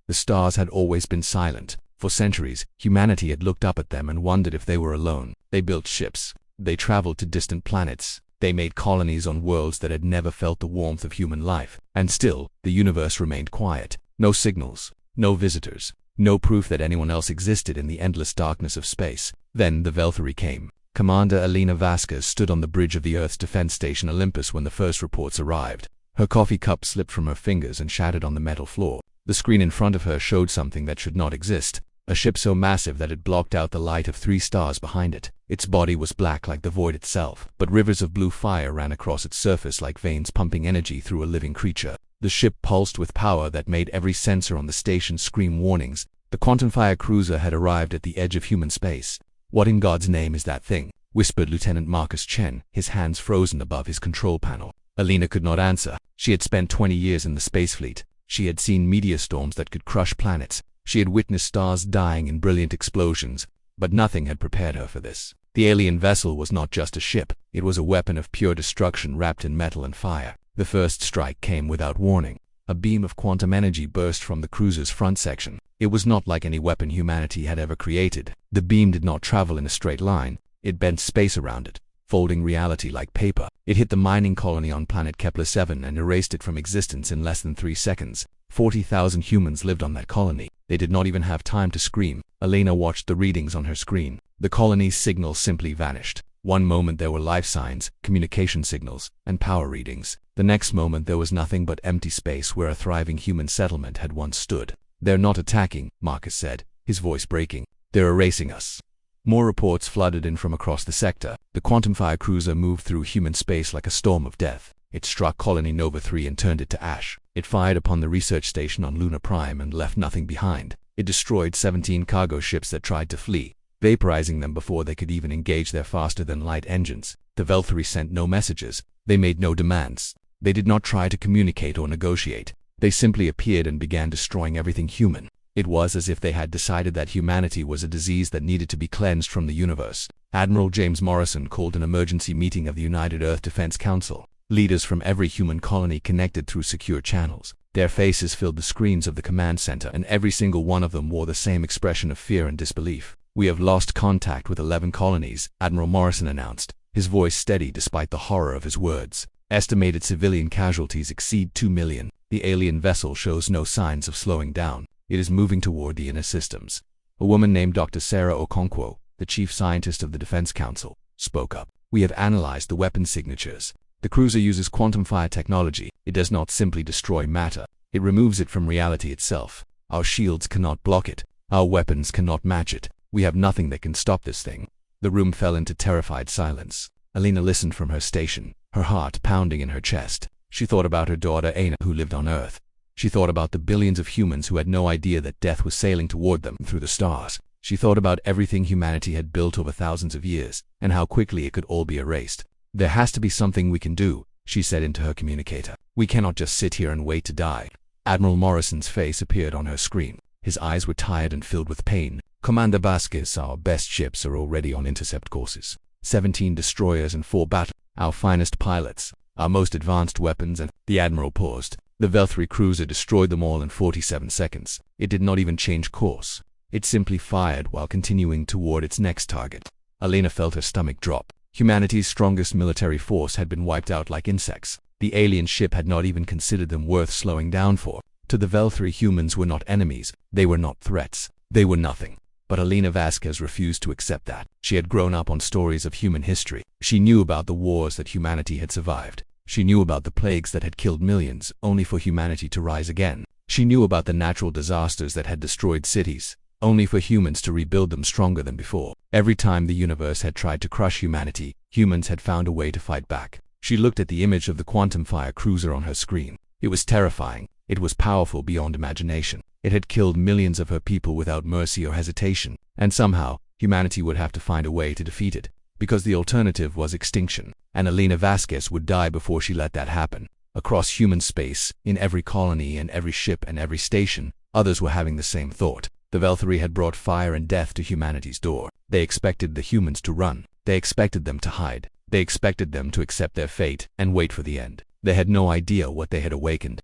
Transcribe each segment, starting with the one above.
The stars had always been silent. For centuries, humanity had looked up at them and wondered if they were alone. They built ships. They traveled to distant planets. They made colonies on worlds that had never felt the warmth of human life. And still, the universe remained quiet. No signals. No visitors. No proof that anyone else existed in the endless darkness of space. Then the Veltari came. Commander Elena Vasquez stood on the bridge of the Earth's defense station Olympus when the first reports arrived. Her coffee cup slipped from her fingers and shattered on the metal floor. The screen in front of her showed something that should not exist. A ship so massive that it blocked out the light of 3 stars behind it. Its body was black like the void itself, but rivers of blue fire ran across its surface like veins pumping energy through a living creature. The ship pulsed with power that made every sensor on the station scream warnings. The quantum fire cruiser had arrived at the edge of human space. "What in God's name is that thing?" whispered Lieutenant Marcus Chen, his hands frozen above his control panel. Alina could not answer. She had spent 20 years in the space fleet. She had seen meteor storms that could crush planets. She had witnessed stars dying in brilliant explosions, but nothing had prepared her for this. The alien vessel was not just a ship. It was a weapon of pure destruction wrapped in metal and fire. The first strike came without warning. A beam of quantum energy burst from the cruiser's front section. It was not like any weapon humanity had ever created. The beam did not travel in a straight line. It bent space around it, folding reality like paper. It hit the mining colony on planet Kepler 7 and erased it from existence in less than 3 seconds. 40,000 humans lived on that colony. They did not even have time to scream. Elena watched the readings on her screen. The colony's signals simply vanished. One moment there were life signs, communication signals, and power readings. The next moment there was nothing but empty space where a thriving human settlement had once stood. "They're not attacking," Marcus said, his voice breaking. "They're erasing us." More reports flooded in from across the sector. The quantum fire cruiser moved through human space like a storm of death. It struck Colony Nova 3 and turned it to ash. It fired upon the research station on Luna Prime and left nothing behind. It destroyed 17 cargo ships that tried to flee, vaporizing them before they could even engage their faster-than-light engines. The Veltari sent no messages. They made no demands. They did not try to communicate or negotiate. They simply appeared and began destroying everything human. It was as if they had decided that humanity was a disease that needed to be cleansed from the universe. Admiral James Morrison called an emergency meeting of the United Earth Defense Council. Leaders from every human colony connected through secure channels. Their faces filled the screens of the command center, and every single one of them wore the same expression of fear and disbelief. "We have lost contact with 11 colonies," Admiral Morrison announced, his voice steady despite the horror of his words. "Estimated civilian casualties exceed 2 million. The alien vessel shows no signs of slowing down. It is moving toward the inner systems." A woman named Dr. Sarah Okonkwo, the chief scientist of the Defense Council, spoke up. "We have analyzed the weapon signatures. The cruiser uses quantum fire technology. It does not simply destroy matter. It removes it from reality itself. Our shields cannot block it. Our weapons cannot match it. We have nothing that can stop this thing." The room fell into terrified silence. Alina listened from her station, her heart pounding in her chest. She thought about her daughter Aina, who lived on Earth. She thought about the billions of humans who had no idea that death was sailing toward them through the stars. She thought about everything humanity had built over thousands of years, and how quickly it could all be erased. "There has to be something we can do," she said into her communicator. "We cannot just sit here and wait to die." Admiral Morrison's face appeared on her screen. His eyes were tired and filled with pain. "Commander Vasquez, our best ships are already on intercept courses. 17 destroyers and 4 battle. Our finest pilots, our most advanced weapons, and..." The Admiral paused. The Veltari cruiser destroyed them all in 47 seconds. It did not even change course. It simply fired while continuing toward its next target. Alina felt her stomach drop. Humanity's strongest military force had been wiped out like insects. The alien ship had not even considered them worth slowing down for. To the Veltari, humans were not enemies. They were not threats. They were nothing. But Alina Vasquez refused to accept that. She had grown up on stories of human history. She knew about the wars that humanity had survived. She knew about the plagues that had killed millions, only for humanity to rise again. She knew about the natural disasters that had destroyed cities, only for humans to rebuild them stronger than before. Every time the universe had tried to crush humanity, humans had found a way to fight back. She looked at the image of the quantum fire cruiser on her screen. It was terrifying. It was powerful beyond imagination. It had killed millions of her people without mercy or hesitation, and somehow, humanity would have to find a way to defeat it, because the alternative was extinction, and Alina Vasquez would die before she let that happen. Across human space, in every colony and every ship and every station, others were having the same thought. The Veltari had brought fire and death to humanity's door. They expected the humans to run. They expected them to hide. They expected them to accept their fate and wait for the end. They had no idea what they had awakened.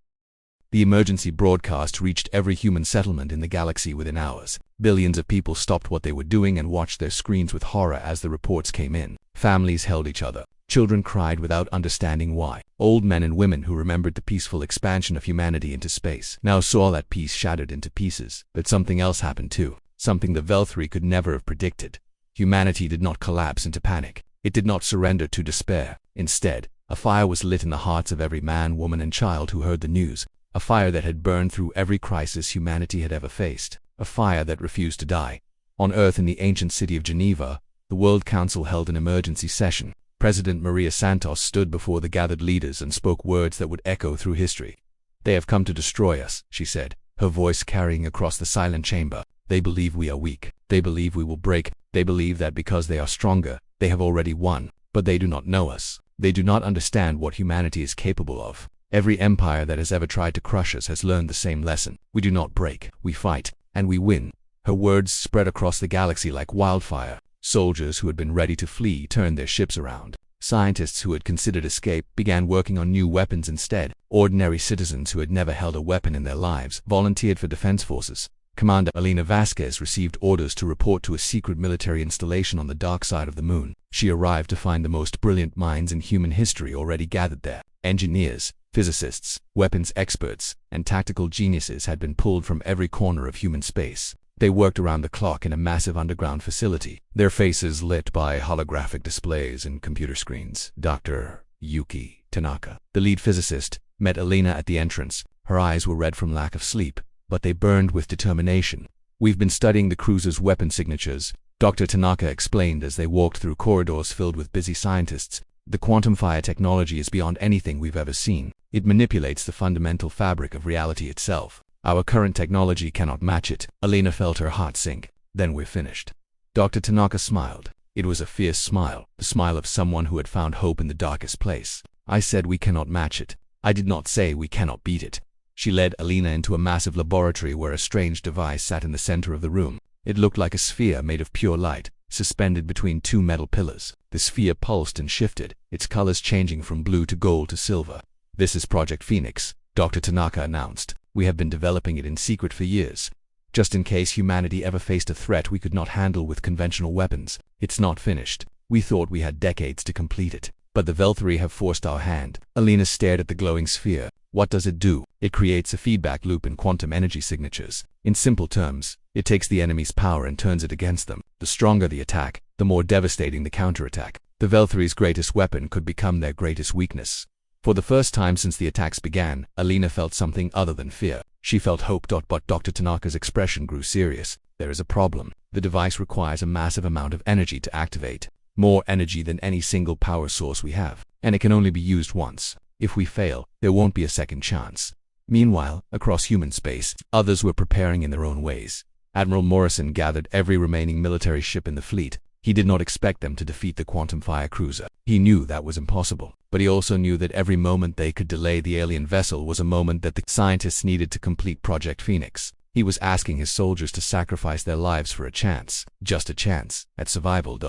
The emergency broadcast reached every human settlement in the galaxy within hours. Billions of people stopped what they were doing and watched their screens with horror as the reports came in. Families held each other. Children cried without understanding why. Old men and women who remembered the peaceful expansion of humanity into space now saw that peace shattered into pieces. But something else happened too. Something the Velthri could never have predicted. Humanity did not collapse into panic. It did not surrender to despair. Instead, a fire was lit in the hearts of every man, woman, and child who heard the news. A fire that had burned through every crisis humanity had ever faced. A fire that refused to die. On Earth, in the ancient city of Geneva, the World Council held an emergency session. President Maria Santos stood before the gathered leaders and spoke words that would echo through history. "They have come to destroy us," she said, her voice carrying across the silent chamber. "They believe we are weak. They believe we will break. They believe that because they are stronger, they have already won. But they do not know us. They do not understand what humanity is capable of. Every empire that has ever tried to crush us has learned the same lesson. We do not break. We fight. And we win." Her words spread across the galaxy like wildfire. Soldiers who had been ready to flee turned their ships around. Scientists who had considered escape began working on new weapons instead. Ordinary citizens who had never held a weapon in their lives volunteered for defense forces. Commander Elena Vasquez received orders to report to a secret military installation on the dark side of the moon. She arrived to find the most brilliant minds in human history already gathered there. Engineers, physicists, weapons experts, and tactical geniuses had been pulled from every corner of human space. They worked around the clock in a massive underground facility, their faces lit by holographic displays and computer screens. Dr. Yuki Tanaka, the lead physicist, met Elena at the entrance. Her eyes were red from lack of sleep, but they burned with determination. "We've been studying the cruiser's weapon signatures," Dr. Tanaka explained as they walked through corridors filled with busy scientists. "The quantum fire technology is beyond anything we've ever seen. It manipulates the fundamental fabric of reality itself. Our current technology cannot match it." Elena felt her heart sink. "Then we're finished." Dr. Tanaka smiled. It was a fierce smile, the smile of someone who had found hope in the darkest place. "I said we cannot match it. I did not say we cannot beat it." She led Elena into a massive laboratory where a strange device sat in the center of the room. It looked like a sphere made of pure light, suspended between two metal pillars. The sphere pulsed and shifted, its colors changing from blue to gold to silver. "This is Project Phoenix," Dr. Tanaka announced. "We have been developing it in secret for years, just in case humanity ever faced a threat we could not handle with conventional weapons. It's not finished. We thought we had decades to complete it, but the Velthri have forced our hand." Elena stared at the glowing sphere. "What does it do?" "It creates a feedback loop in quantum energy signatures. In simple terms, it takes the enemy's power and turns it against them. The stronger the attack, the more devastating the counterattack. The Velthri's greatest weapon could become their greatest weakness." For the first time since the attacks began, Elena felt something other than fear. She felt hope. But Dr. Tanaka's expression grew serious. "There is a problem. The device requires a massive amount of energy to activate. More energy than any single power source we have. And it can only be used once. If we fail, there won't be a second chance." Meanwhile, across human space, others were preparing in their own ways. Admiral Morrison gathered every remaining military ship in the fleet. He did not expect them to defeat the quantum fire cruiser. He knew that was impossible. But he also knew that every moment they could delay the alien vessel was a moment that the scientists needed to complete Project Phoenix. He was asking his soldiers to sacrifice their lives for a chance, just a chance, at survival.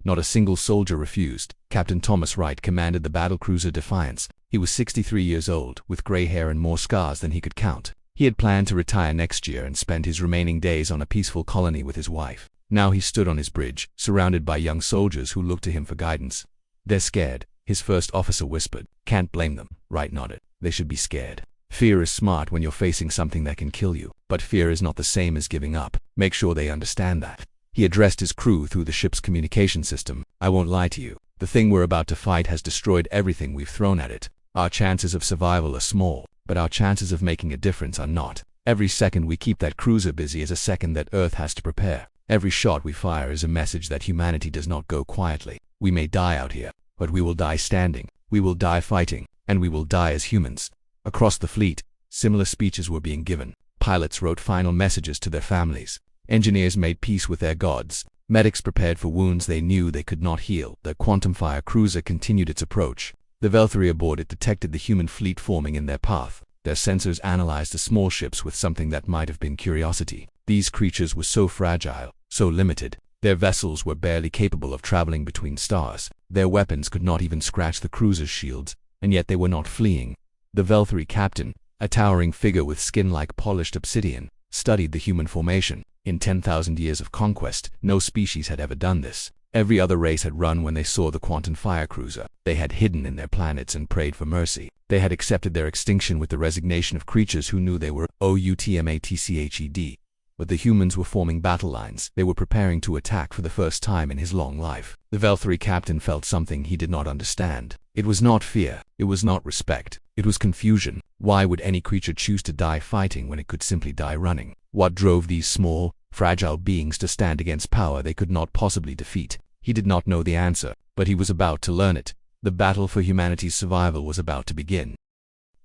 Not a single soldier refused. Captain Thomas Wright commanded the battlecruiser Defiance. He was 63 years old, with gray hair and more scars than he could count. He had planned to retire next year and spend his remaining days on a peaceful colony with his wife. Now he stood on his bridge, surrounded by young soldiers who looked to him for guidance. "They're scared," his first officer whispered. "Can't blame them," Wright nodded. "They should be scared. Fear is smart when you're facing something that can kill you. But fear is not the same as giving up. Make sure they understand that." He addressed his crew through the ship's communication system. "I won't lie to you. The thing we're about to fight has destroyed everything we've thrown at it. Our chances of survival are small, but our chances of making a difference are not. Every second we keep that cruiser busy is a second that Earth has to prepare. Every shot we fire is a message that humanity does not go quietly. We may die out here, but we will die standing. We will die fighting, and we will die as humans." Across the fleet, similar speeches were being given. Pilots wrote final messages to their families. Engineers made peace with their gods. Medics prepared for wounds they knew they could not heal. The quantum fire cruiser continued its approach. The Velthri aboard it detected the human fleet forming in their path. Their sensors analyzed the small ships with something that might have been curiosity. These creatures were so fragile, so limited. Their vessels were barely capable of traveling between stars. Their weapons could not even scratch the cruiser's shields, and yet they were not fleeing. The Velthri captain, a towering figure with skin like polished obsidian, studied the human formation. In 10,000 years of conquest, no species had ever done this. Every other race had run when they saw the quantum fire cruiser. They had hidden in their planets and prayed for mercy. They had accepted their extinction with the resignation of creatures who knew they were outmatched. But the humans were forming battle lines. They were preparing to attack for the first time in his long life. The Velthary captain felt something he did not understand. It was not fear. It was not respect. It was confusion. Why would any creature choose to die fighting when it could simply die running? What drove these small, fragile beings to stand against power they could not possibly defeat? He did not know the answer, but he was about to learn it. The battle for humanity's survival was about to begin.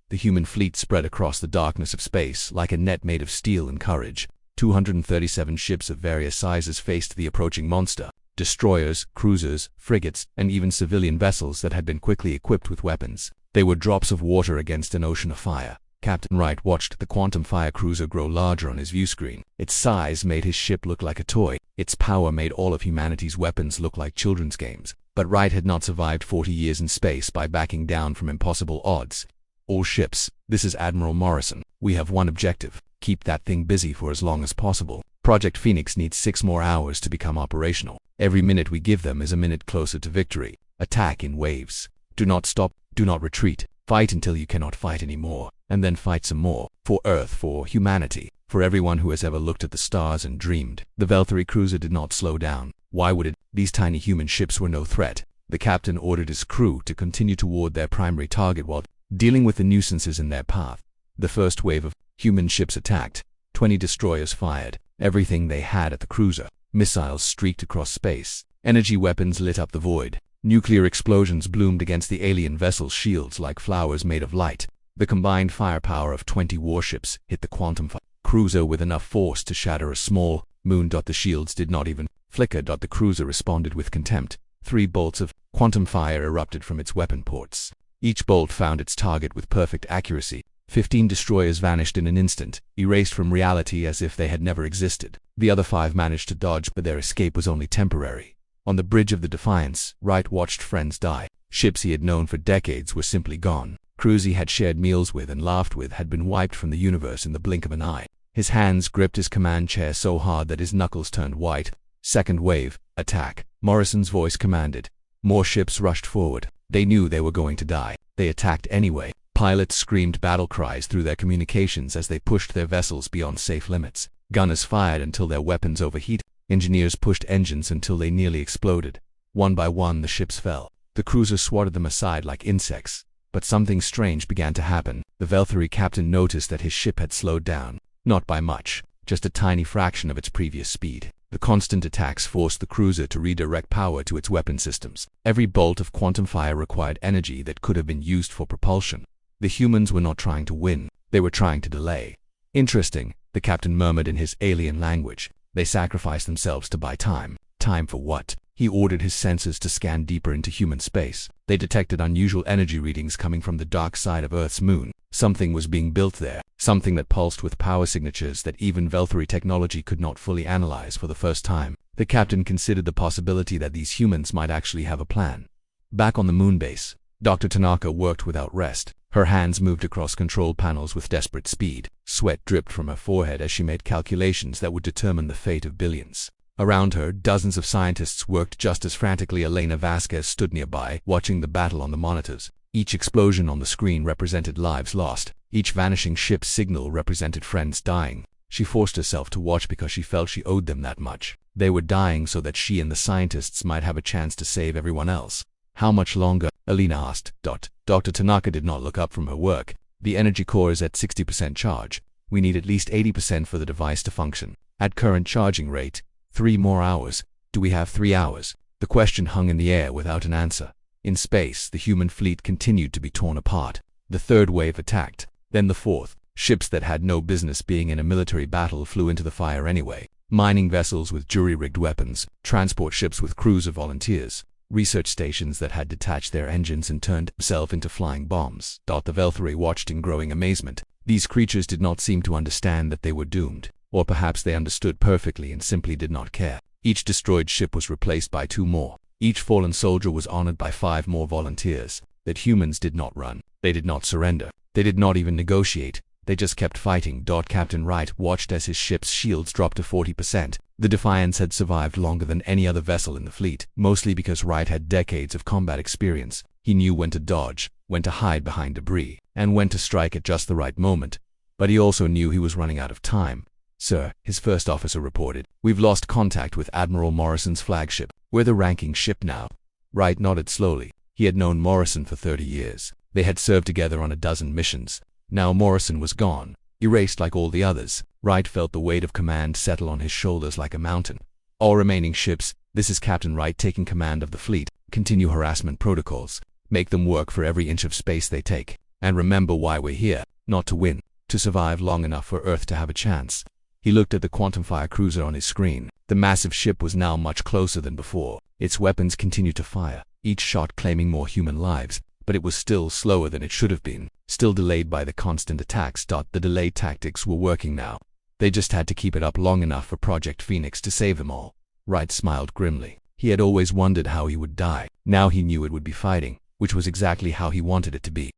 The human fleet spread across the darkness of space like a net made of steel and courage. 237 ships of various sizes faced the approaching monster. Destroyers, cruisers, frigates, and even civilian vessels that had been quickly equipped with weapons. They were drops of water against an ocean of fire. Captain Wright watched the quantum fire cruiser grow larger on his viewscreen. Its size made his ship look like a toy. Its power made all of humanity's weapons look like children's games. But Wright had not survived 40 years in space by backing down from impossible odds. All ships, this is Admiral Morrison. We have one objective. Keep that thing busy for as long as possible. Project Phoenix needs 6 more hours to become operational. Every minute we give them is a minute closer to victory. Attack in waves. Do not stop. Do not retreat. Fight until you cannot fight anymore. And then fight some more. For Earth, for humanity, for everyone who has ever looked at the stars and dreamed. The Velthary cruiser did not slow down. Why would it? These tiny human ships were no threat. The captain ordered his crew to continue toward their primary target while dealing with the nuisances in their path. The first wave of human ships attacked. 20 destroyers fired everything they had at the cruiser. Missiles streaked across space. Energy weapons lit up the void. Nuclear explosions bloomed against the alien vessel's shields like flowers made of light. The combined firepower of 20 warships hit the quantum cruiser with enough force to shatter a small moon. The shields did not even flicker. The cruiser responded with contempt. 3 bolts of quantum fire erupted from its weapon ports. Each bolt found its target with perfect accuracy. 15 destroyers vanished in an instant, erased from reality as if they had never existed. The other 5 managed to dodge, but their escape was only temporary. On the bridge of the Defiance, Wright watched friends die. Ships he had known for decades were simply gone. Crews he had shared meals with and laughed with had been wiped from the universe in the blink of an eye. His hands gripped his command chair so hard that his knuckles turned white. Second wave, attack. Morrison's voice commanded. More ships rushed forward. They knew they were going to die. They attacked anyway. Pilots screamed battle cries through their communications as they pushed their vessels beyond safe limits. Gunners fired until their weapons overheated. Engineers pushed engines until they nearly exploded. One by one the ships fell. The cruiser swatted them aside like insects. But something strange began to happen. The Velthary captain noticed that his ship had slowed down. Not by much, just a tiny fraction of its previous speed. The constant attacks forced the cruiser to redirect power to its weapon systems. Every bolt of quantum fire required energy that could have been used for propulsion. The humans were not trying to win. They were trying to delay. Interesting, the captain murmured in his alien language. They sacrificed themselves to buy time. Time for what? He ordered his sensors to scan deeper into human space. They detected unusual energy readings coming from the dark side of Earth's moon. Something was being built there, something that pulsed with power signatures that even Velthary technology could not fully analyze for the first time. The captain considered the possibility that these humans might actually have a plan. Back on the moon base, Dr. Tanaka worked without rest. Her hands moved across control panels with desperate speed. Sweat dripped from her forehead as she made calculations that would determine the fate of billions. Around her, dozens of scientists worked just as frantically. Elena Vasquez stood nearby, watching the battle on the monitors. Each explosion on the screen represented lives lost. Each vanishing ship's signal represented friends dying. She forced herself to watch because she felt she owed them that much. They were dying so that she and the scientists might have a chance to save everyone else. How much longer? Elena asked. Dr. Tanaka did not look up from her work. The energy core is at 60% charge. We need at least 80% for the device to function. At current charging rate, 3 more hours. Do we have 3 hours? The question hung in the air without an answer. In space, the human fleet continued to be torn apart. The third wave attacked. Then the fourth. Ships that had no business being in a military battle flew into the fire anyway. Mining vessels with jury-rigged weapons. Transport ships with crews of volunteers. Research stations that had detached their engines and turned themselves into flying bombs. The Velthary watched in growing amazement. These creatures did not seem to understand that they were doomed. Or perhaps they understood perfectly and simply did not care. Each destroyed ship was replaced by 2 more. Each fallen soldier was honored by 5 more volunteers. that humans did not run. They did not surrender. They did not even negotiate. They just kept fighting. Captain Wright watched as his ship's shields dropped to 40%. The Defiance had survived longer than any other vessel in the fleet, mostly because Wright had decades of combat experience. He knew when to dodge, when to hide behind debris, and when to strike at just the right moment. But he also knew he was running out of time. "Sir," his first officer reported, "we've lost contact with Admiral Morrison's flagship. We're the ranking ship now." Wright nodded slowly. He had known Morrison for 30 years. They had served together on a dozen missions. Now Morrison was gone, erased like all the others. Wright felt the weight of command settle on his shoulders like a mountain. "All remaining ships, this is Captain Wright taking command of the fleet. Continue harassment protocols. Make them work for every inch of space they take. And remember why we're here. Not to win. To survive long enough for Earth to have a chance." He looked at the quantum fire cruiser on his screen. The massive ship was now much closer than before. Its weapons continued to fire, each shot claiming more human lives, but it was still slower than it should have been, still delayed by the constant attacks. The delay tactics were working now. They just had to keep it up long enough for Project Phoenix to save them all. Wright smiled grimly. He had always wondered how he would die. Now he knew it would be fighting, which was exactly how he wanted it to be.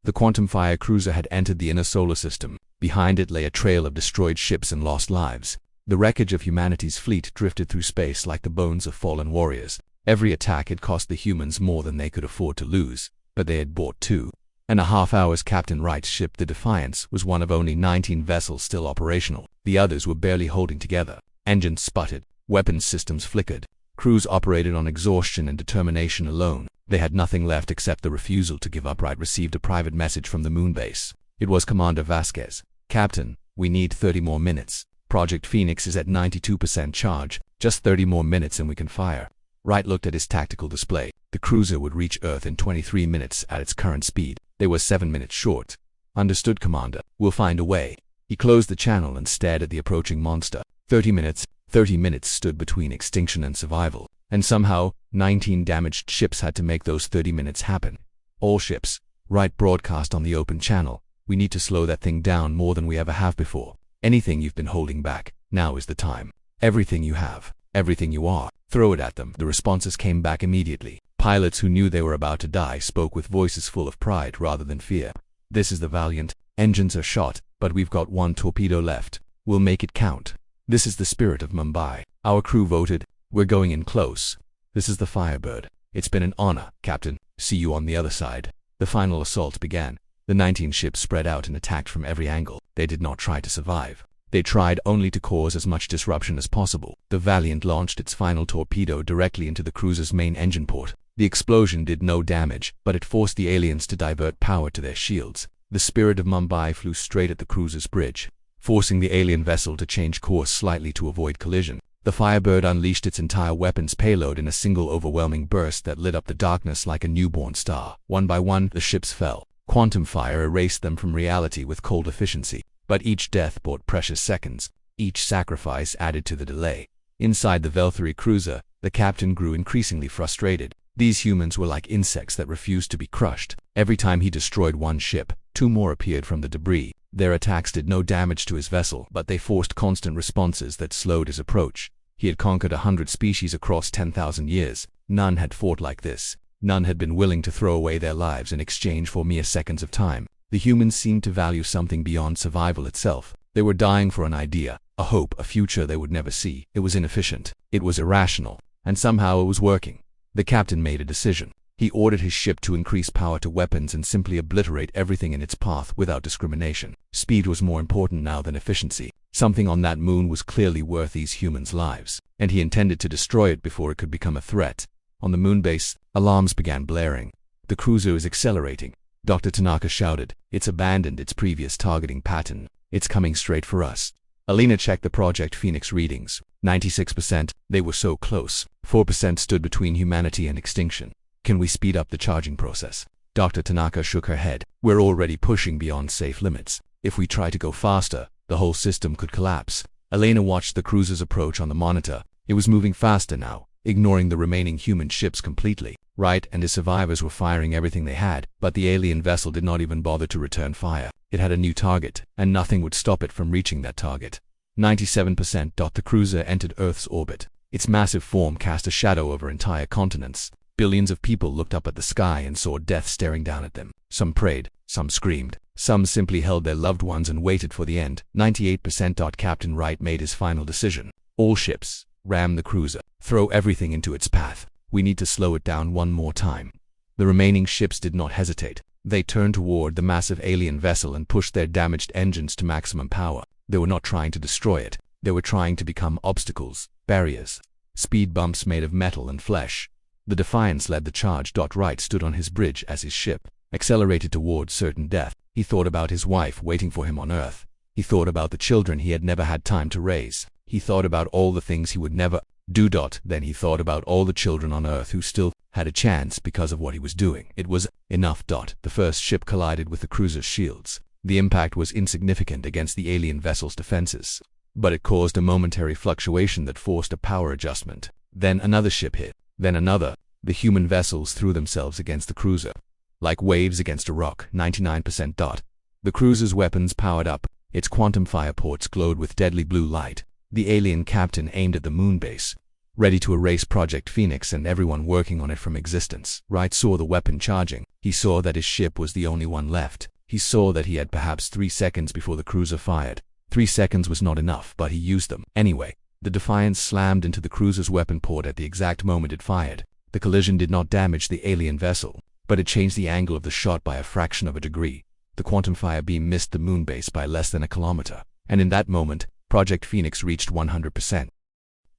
The quantum fire cruiser had entered the inner solar system. Behind it lay a trail of destroyed ships and lost lives. The wreckage of humanity's fleet drifted through space like the bones of fallen warriors. Every attack had cost the humans more than they could afford to lose, but they had bought 2.5 hours. Captain Wright's ship, the Defiance, was one of only 19 vessels still operational. The others were barely holding together. Engines sputtered. Weapons systems flickered. Crews operated on exhaustion and determination alone. They had nothing left except the refusal to give up. Wright received a private message from the moon base. It was Commander Vasquez. "Captain, we need 30 more minutes. Project Phoenix is at 92% charge. Just 30 more minutes and we can fire." Wright looked at his tactical display. The cruiser would reach Earth in 23 minutes at its current speed. They were 7 minutes short. "Understood, Commander. We'll find a way." He closed the channel and stared at the approaching monster. 30 minutes. 30 minutes stood between extinction and survival. And somehow, 19 damaged ships had to make those 30 minutes happen. "All ships," Wright broadcast on the open channel. "We need to slow that thing down more than we ever have before. Anything you've been holding back, now is the time. Everything you have, everything you are, throw it at them." The responses came back immediately. Pilots who knew they were about to die spoke with voices full of pride rather than fear. "This is the Valiant. Engines are shot, but we've got one torpedo left. We'll make it count. This is the Spirit of Mumbai. Our crew voted. We're going in close. This is the Firebird. It's been an honor, Captain. See you on the other side." The final assault began. The 19 ships spread out and attacked from every angle. They did not try to survive. They tried only to cause as much disruption as possible. The Valiant launched its final torpedo directly into the cruiser's main engine port. The explosion did no damage, but it forced the aliens to divert power to their shields. The Spirit of Mumbai flew straight at the cruiser's bridge, forcing the alien vessel to change course slightly to avoid collision. The Firebird unleashed its entire weapons payload in a single overwhelming burst that lit up the darkness like a newborn star. One by one, the ships fell. Quantum fire erased them from reality with cold efficiency. But each death bought precious seconds. Each sacrifice added to the delay. Inside the Velthary cruiser, the captain grew increasingly frustrated. These humans were like insects that refused to be crushed. Every time he destroyed one ship, 2 more appeared from the debris. Their attacks did no damage to his vessel, but they forced constant responses that slowed his approach. He had conquered 100 species across 10,000 years. None had fought like this. None had been willing to throw away their lives in exchange for mere seconds of time. The humans seemed to value something beyond survival itself. They were dying for an idea, a hope, a future they would never see. It was inefficient. It was irrational. And somehow it was working. The captain made a decision. He ordered his ship to increase power to weapons and simply obliterate everything in its path without discrimination. Speed was more important now than efficiency. Something on that moon was clearly worth these humans' lives, and he intended to destroy it before it could become a threat. On the moon base, alarms began blaring. "The cruiser is accelerating," Dr. Tanaka shouted. "It's abandoned its previous targeting pattern. It's coming straight for us." Alina checked the Project Phoenix readings. 96%. They were so close. 4% stood between humanity and extinction. "Can we speed up the charging process?" Dr. Tanaka shook her head. "We're already pushing beyond safe limits. If we try to go faster, the whole system could collapse." Elena watched the cruiser's approach on the monitor. It was moving faster now, ignoring the remaining human ships completely. Wright and his survivors were firing everything they had, but the alien vessel did not even bother to return fire. It had a new target, and nothing would stop it from reaching that target. 97%. The cruiser entered Earth's orbit. Its massive form cast a shadow over entire continents. Billions of people looked up at the sky and saw death staring down at them. Some prayed, some screamed, some simply held their loved ones and waited for the end. 98%. Captain Wright made his final decision. All ships, ram the cruiser, throw everything into its path. We need to slow it down one more time. The remaining ships did not hesitate. They turned toward the massive alien vessel and pushed their damaged engines to maximum power. They were not trying to destroy it. They were trying to become obstacles, barriers, speed bumps made of metal and flesh. The Defiance led the charge. Wright stood on his bridge as his ship accelerated toward certain death. He thought about his wife waiting for him on Earth. He thought about the children he had never had time to raise. He thought about all the things he would never do. Then he thought about all the children on Earth who still had a chance because of what he was doing. It was enough. The first ship collided with the cruiser's shields. The impact was insignificant against the alien vessel's defenses, but it caused a momentary fluctuation that forced a power adjustment. Then another ship hit. Then another. The human vessels threw themselves against the cruiser, like waves against a rock. 99%. The cruiser's weapons powered up. Its quantum fire ports glowed with deadly blue light. The alien captain aimed at the moon base, ready to erase Project Phoenix and everyone working on it from existence. Wright saw the weapon charging. He saw that his ship was the only one left. He saw that he had perhaps 3 seconds before the cruiser fired. 3 seconds was not enough, but he used them anyway. The Defiance slammed into the cruiser's weapon port at the exact moment it fired. The collision did not damage the alien vessel, but it changed the angle of the shot by a fraction of a degree. The quantum fire beam missed the moon base by less than a kilometer, and in that moment, Project Phoenix reached 100%.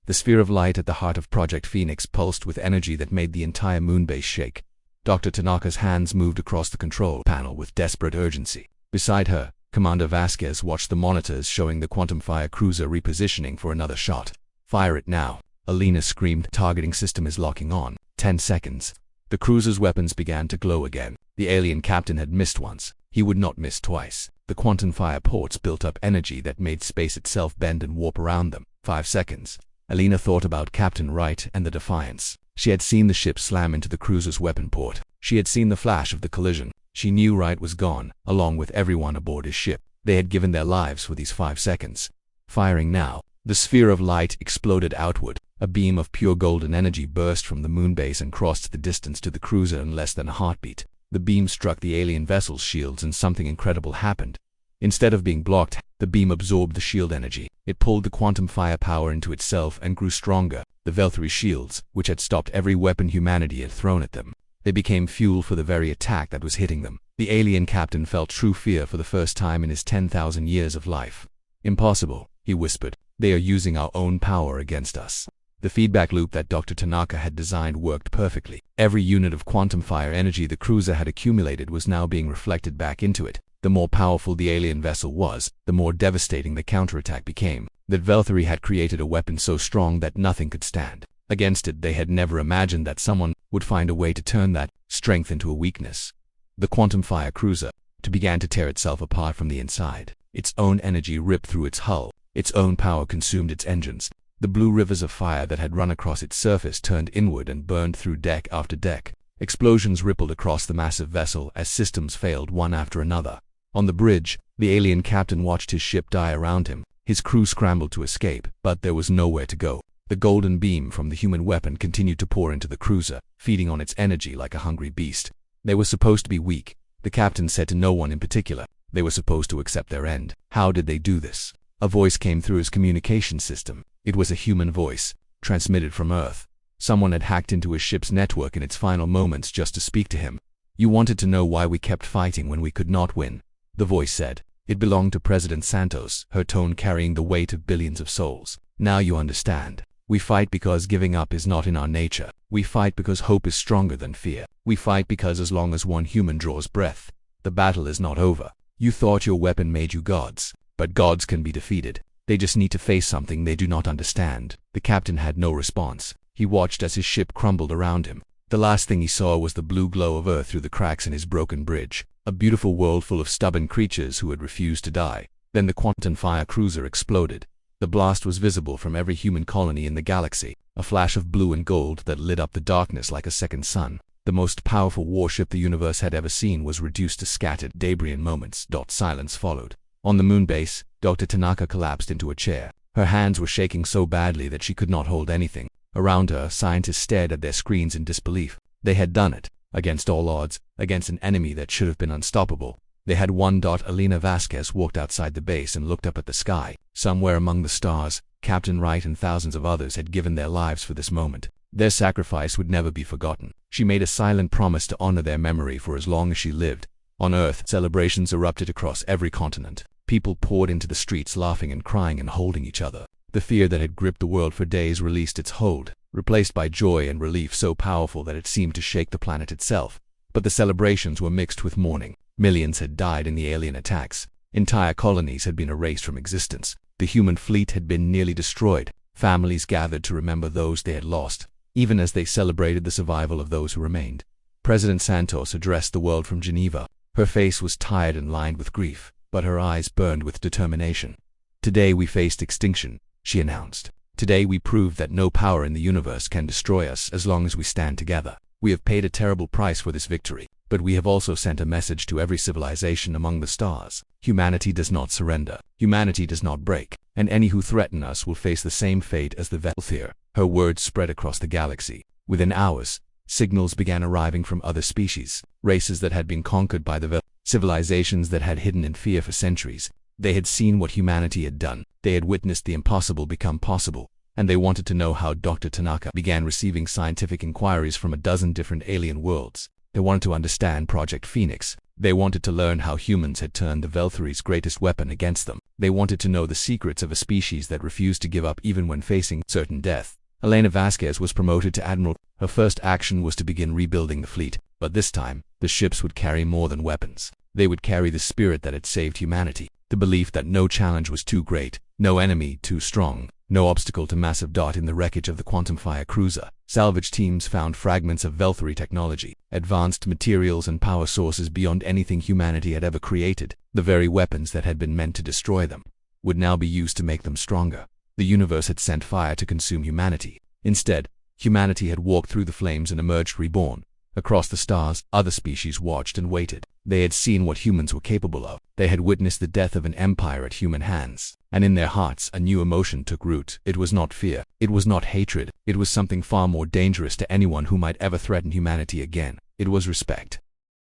The sphere of light at the heart of Project Phoenix pulsed with energy that made the entire moon base shake. Dr. Tanaka's hands moved across the control panel with desperate urgency. Beside her, Commander Vasquez watched the monitors showing the quantum fire cruiser repositioning for another shot. "Fire it now," Alina screamed. "Targeting system is locking on." 10 seconds. The cruiser's weapons began to glow again. The alien captain had missed once. He would not miss twice. The quantum fire ports built up energy that made space itself bend and warp around them. 5 seconds. Alina thought about Captain Wright and the Defiance. She had seen the ship slam into the cruiser's weapon port. She had seen the flash of the collision. She knew Wright was gone, along with everyone aboard his ship. They had given their lives for these 5 seconds. Firing now. The sphere of light exploded outward. A beam of pure golden energy burst from the moon base and crossed the distance to the cruiser in less than a heartbeat. The beam struck the alien vessel's shields and something incredible happened. Instead of being blocked, the beam absorbed the shield energy. It pulled the quantum firepower into itself and grew stronger. The Veltri shields, which had stopped every weapon humanity had thrown at them, they became fuel for the very attack that was hitting them. The alien captain felt true fear for the first time in his 10,000 years of life. "Impossible," he whispered. "They are using our own power against us." The feedback loop that Dr. Tanaka had designed worked perfectly. Every unit of quantum fire energy the cruiser had accumulated was now being reflected back into it. The more powerful the alien vessel was, the more devastating the counterattack became. That Veltri had created a weapon so strong that nothing could stand against it. They had never imagined that someone would find a way to turn that strength into a weakness. The quantum fire cruiser began to tear itself apart from the inside. Its own energy ripped through its hull. Its own power consumed its engines. The blue rivers of fire that had run across its surface turned inward and burned through deck after deck. Explosions rippled across the massive vessel as systems failed one after another. On the bridge, the alien captain watched his ship die around him. His crew scrambled to escape, but there was nowhere to go. The golden beam from the human weapon continued to pour into the cruiser, feeding on its energy like a hungry beast. They were supposed to be weak, the captain said to no one in particular. They were supposed to accept their end. How did they do this? A voice came through his communication system. It was a human voice, transmitted from Earth. Someone had hacked into his ship's network in its final moments just to speak to him. "You wanted to know why we kept fighting when we could not win," the voice said. It belonged to President Santos, her tone carrying the weight of billions of souls. "Now you understand. We fight because giving up is not in our nature. We fight because hope is stronger than fear. We fight because as long as one human draws breath, the battle is not over. You thought your weapon made you gods, but gods can be defeated. They just need to face something they do not understand." The captain had no response. He watched as his ship crumbled around him. The last thing he saw was the blue glow of Earth through the cracks in his broken bridge. A beautiful world full of stubborn creatures who had refused to die. Then the quantum fire cruiser exploded. The blast was visible from every human colony in the galaxy, a flash of blue and gold that lit up the darkness like a second sun. The most powerful warship the universe had ever seen was reduced to scattered debris in moments. Silence followed. On the moon base, Dr. Tanaka collapsed into a chair. Her hands were shaking so badly that she could not hold anything. Around her, scientists stared at their screens in disbelief. They had done it, against all odds, against an enemy that should have been unstoppable. They had won. Elena Vasquez walked outside the base and looked up at the sky. Somewhere among the stars, Captain Wright and thousands of others had given their lives for this moment. Their sacrifice would never be forgotten. She made a silent promise to honor their memory for as long as she lived. On Earth, celebrations erupted across every continent. People poured into the streets laughing and crying and holding each other. The fear that had gripped the world for days released its hold, replaced by joy and relief so powerful that it seemed to shake the planet itself. But the celebrations were mixed with mourning. Millions had died in the alien attacks. Entire colonies had been erased from existence. The human fleet had been nearly destroyed. Families gathered to remember those they had lost, even as they celebrated the survival of those who remained. President Santos addressed the world from Geneva. Her face was tired and lined with grief, but her eyes burned with determination. "Today we faced extinction," she announced. "Today we proved that no power in the universe can destroy us as long as we stand together. We have paid a terrible price for this victory, but we have also sent a message to every civilization among the stars. Humanity does not surrender. Humanity does not break, and any who threaten us will face the same fate as the Velthir." Her words spread across the galaxy. Within hours, signals began arriving from other species, races that had been conquered by the civilizations that had hidden in fear for centuries. They had seen what humanity had done. They had witnessed the impossible become possible, and they wanted to know how. Dr. Tanaka began receiving scientific inquiries from a dozen different alien worlds. They wanted to understand Project Phoenix. They wanted to learn how humans had turned the Velthiri's greatest weapon against them. They wanted to know the secrets of a species that refused to give up even when facing certain death. Elena Vasquez was promoted to admiral. Her first action was to begin rebuilding the fleet, but this time, the ships would carry more than weapons. They would carry the spirit that had saved humanity, the belief that no challenge was too great, no enemy too strong, no obstacle too massive. In the wreckage of the Quantum Fire cruiser, salvage teams found fragments of Velthiri technology, advanced materials and power sources beyond anything humanity had ever created. The very weapons that had been meant to destroy them would now be used to make them stronger. The universe had sent fire to consume humanity. Instead, humanity had walked through the flames and emerged reborn. Across the stars, other species watched and waited. They had seen what humans were capable of. They had witnessed the death of an empire at human hands. And in their hearts, a new emotion took root. It was not fear. It was not hatred. It was something far more dangerous to anyone who might ever threaten humanity again. It was respect.